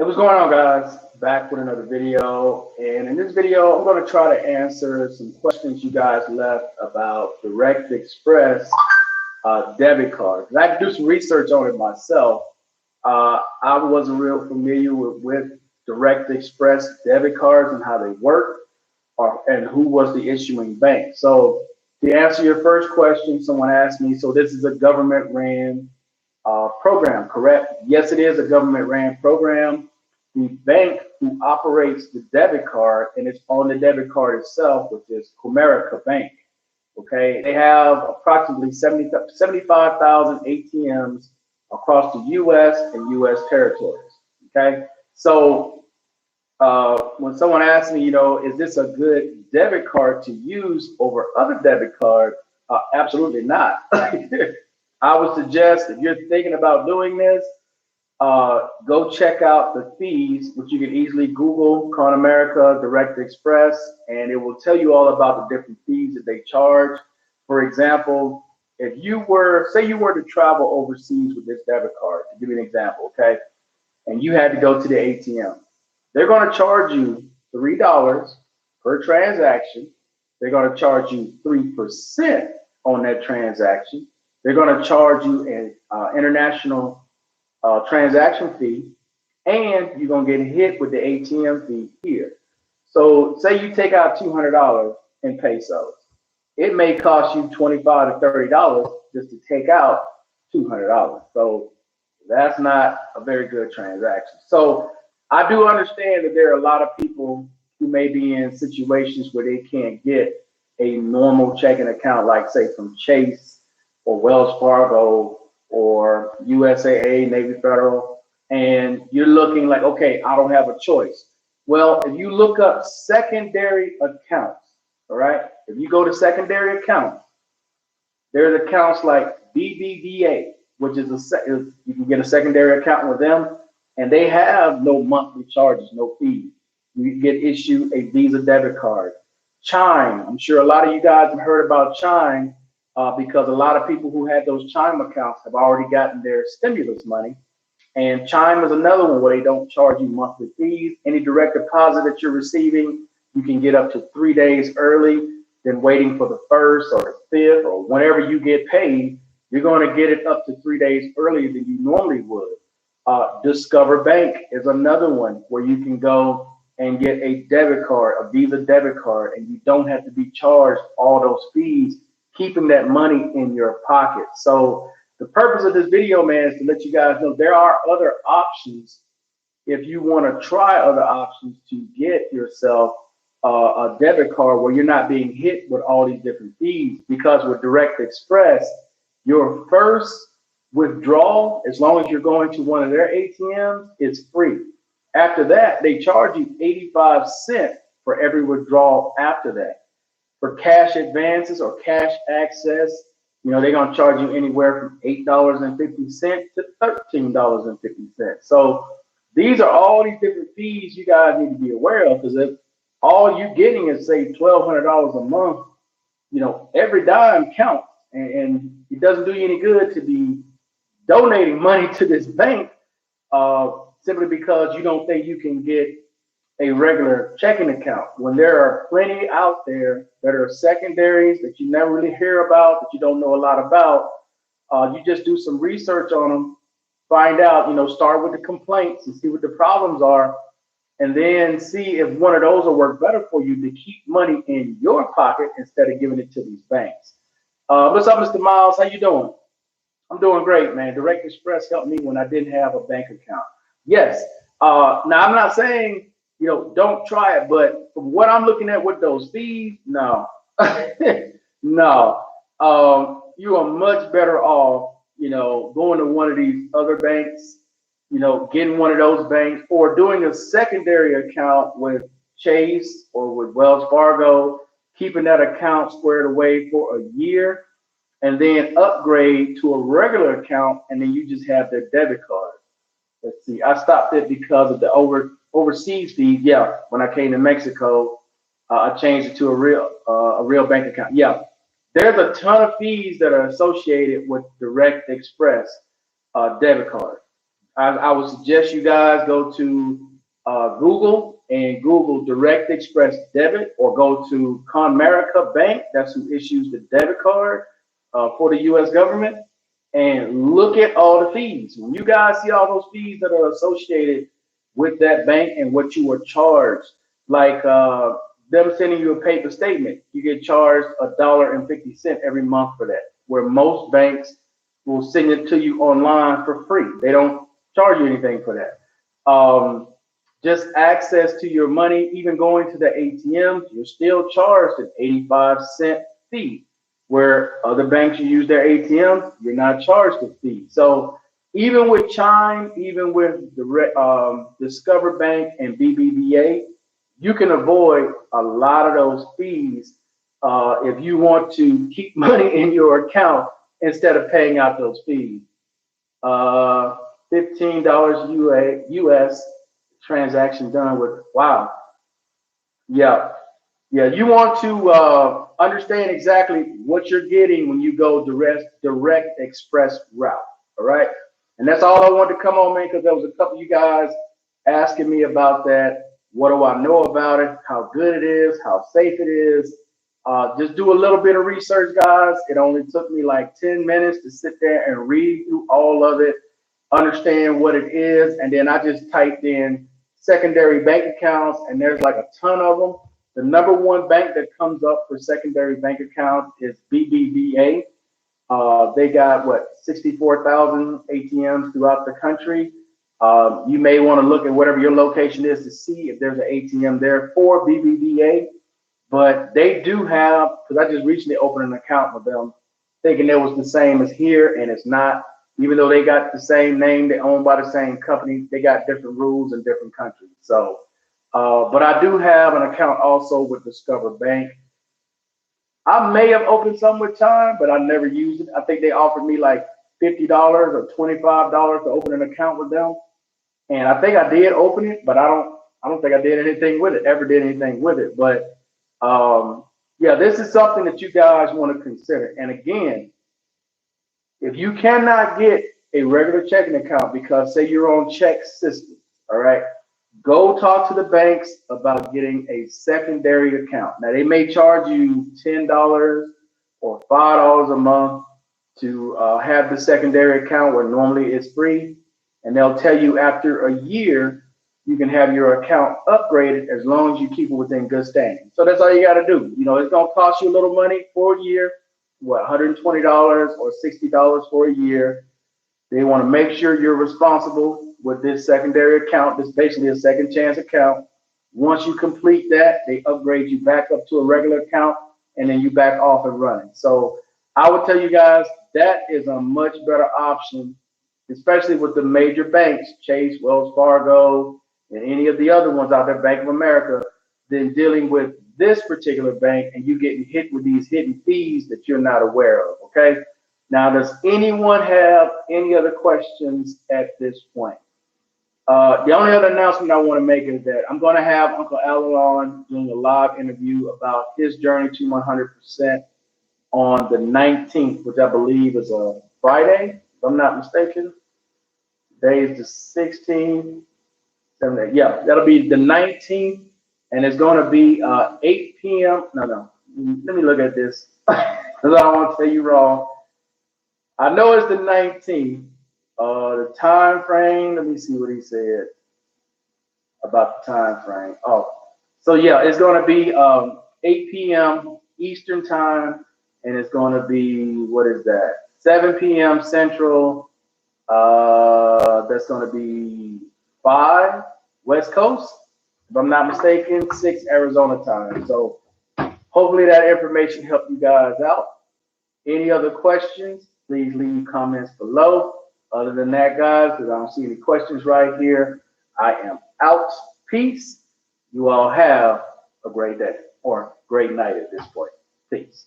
Hey, what's going on, guys? Back with another video. And in this video, I'm going to try to answer some questions you guys left about Direct Express debit cards. I had to do some research on it myself. I wasn't real familiar with Direct Express debit cards and how they work and who was the issuing bank. So to answer your first question, someone asked me, so this is a government ran program, correct? Yes, it is a government ran program. The bank who operates the debit card, and it's on the debit card itself, which is Comerica Bank. Okay, they have approximately 75,000 ATMs across the U.S. and U.S. territories. Okay, so when someone asks me, is this a good debit card to use over other debit cards? Absolutely not. I would suggest if you're thinking about doing this, go check out the fees, which you can easily Google Comerica Direct Express, and it will tell you all about the different fees that they charge. For example, if you were, say you were to travel overseas with this debit card, to give you an example, okay, and you had to go to the ATM, they're going to charge you $3 per transaction. They're going to charge you 3% on that transaction. They're going to charge you an international transaction fee, and you're going to get hit with the ATM fee here. So say you take out $200 in pesos. It may cost you $25 to $30 just to take out $200. So that's not a very good transaction. So I do understand that there are a lot of people who may be in situations where they can't get a normal checking account, like say from Chase or Wells Fargo or USAA, Navy Federal, and you're looking like, okay, I don't have a choice. Well, if you look up secondary accounts, all right, if you go to secondary accounts, there's accounts like BBVA, which is you can get a secondary account with them, and they have no monthly charges, no fees. You get issued a Visa debit card. Chime, I'm sure a lot of you guys have heard about Chime, because a lot of people who had those Chime accounts have already gotten their stimulus money. And Chime is another one where they don't charge you monthly fees. Any direct deposit that you're receiving, you can get up to 3 days early than waiting for the 1st or the 5th, or whenever you get paid, you're going to get it up to 3 days earlier than you normally would. Discover Bank is another one where you can go and get a debit card, a Visa debit card, and you don't have to be charged all those fees, keeping that money in your pocket. So the purpose of this video, man, is to let you guys know there are other options if you want to try other options to get yourself a debit card where you're not being hit with all these different fees. Because with Direct Express, your first withdrawal, as long as you're going to one of their ATMs, is free. After that, they charge you 85 cents for every withdrawal after that. For cash advances or cash access, they're going to charge you anywhere from $8.50 to $13.50. So these are all these different fees you guys need to be aware of, because if all you're getting is, say, $1,200 a month, every dime counts, and it doesn't do you any good to be donating money to this bank simply because you don't think you can get a regular checking account, when there are plenty out there that are secondaries that you never really hear about, that you don't know a lot about. You just do some research on them, find out, start with the complaints and see what the problems are, and then see if one of those will work better for you to keep money in your pocket instead of giving it to these banks. What's up, Mr. Miles? How you doing? I'm doing great, man. Direct Express helped me when I didn't have a bank account. Yes. Now, I'm not saying, don't try it, but from what I'm looking at with those fees, no. No. You are much better off, going to one of these other banks, getting one of those banks, or doing a secondary account with Chase or with Wells Fargo, keeping that account squared away for a year, and then upgrade to a regular account, and then you just have their debit card. Let's see, I stopped it because of the overseas fees. Yeah, when I came to Mexico, I changed it to a real bank account. Yeah, there's a ton of fees that are associated with Direct Express debit card. I would suggest you guys go to Google and Google Direct Express Debit, or go to Comerica Bank. That's who issues the debit card for the U.S. government, and look at all the fees. When you guys see all those fees that are associated with that bank and what you were charged, like them sending you a paper statement, you get charged $1.50 every month for that, where most banks will send it to you online for free. They don't charge you anything for that. Just access to your money, even going to the ATMs, you're still charged an 85-cent fee. Where other banks, you use their ATMs, you're not charged a fee. So even with Chime, even with the Discover Bank and BBVA, you can avoid a lot of those fees if you want to keep money in your account instead of paying out those fees. $15 US transaction done with, wow. Yeah. Yeah, you want to understand exactly what you're getting when you go direct express route. All right. And that's all I wanted to come on, man, because there was a couple of you guys asking me about that. What do I know about it? How good it is? How safe it is? Just do a little bit of research, guys. It only took me like 10 minutes to sit there and read through all of it, understand what it is. And then I just typed in secondary bank accounts, and there's like a ton of them. The number one bank that comes up for secondary bank accounts is BBVA. They got what, 64,000 ATMs throughout the country. You may want to look at whatever your location is to see if there's an ATM there for BBVA. But they do have, because I just recently opened an account with them, thinking it was the same as here, and it's not. Even though they got the same name, they're owned by the same company, they got different rules in different countries. So, but I do have an account also with Discover Bank. I may have opened some with Chime, but I never used it. I think they offered me like $50 or $25 to open an account with them, and I think I did open it, but I don't think I did anything with it. Ever did anything with it? But yeah, this is something that you guys want to consider. And again, if you cannot get a regular checking account because say you're on check system, all right, go talk to the banks about getting a secondary account. Now they may charge you $10 or $5 a month to have the secondary account where normally it's free. And they'll tell you after a year, you can have your account upgraded as long as you keep it within good standing. So that's all you got to do. You know, it's going to cost you a little money for a year, what, $120 or $60 for a year. They want to make sure you're responsible with this secondary account. This is basically a second chance account. Once you complete that, they upgrade you back up to a regular account, and then you back off and running. So I would tell you guys that is a much better option, especially with the major banks, Chase, Wells Fargo, and any of the other ones out there, Bank of America, than dealing with this particular bank and you getting hit with these hidden fees that you're not aware of, okay? Now, does anyone have any other questions at this point? The only other announcement I want to make is that I'm going to have Uncle Alan on doing a live interview about his journey to 100% on the 19th, which I believe is a Friday, if I'm not mistaken. Today is the 16th. Yeah, that'll be the 19th, and it's going to be 8 p.m. No, let me look at this because I don't want to tell you wrong. I know it's the 19th. The time frame, let me see what he said about the time frame. Oh, so yeah, it's going to be 8 p.m. Eastern time, and it's going to be, what is that, 7 p.m. Central. That's going to be 5 West Coast, if I'm not mistaken, 6 Arizona time. So hopefully that information helped you guys out. Any other questions, please leave comments below. Other than that, guys, because I don't see any questions right here, I am out. Peace. You all have a great day or great night at this point. Peace.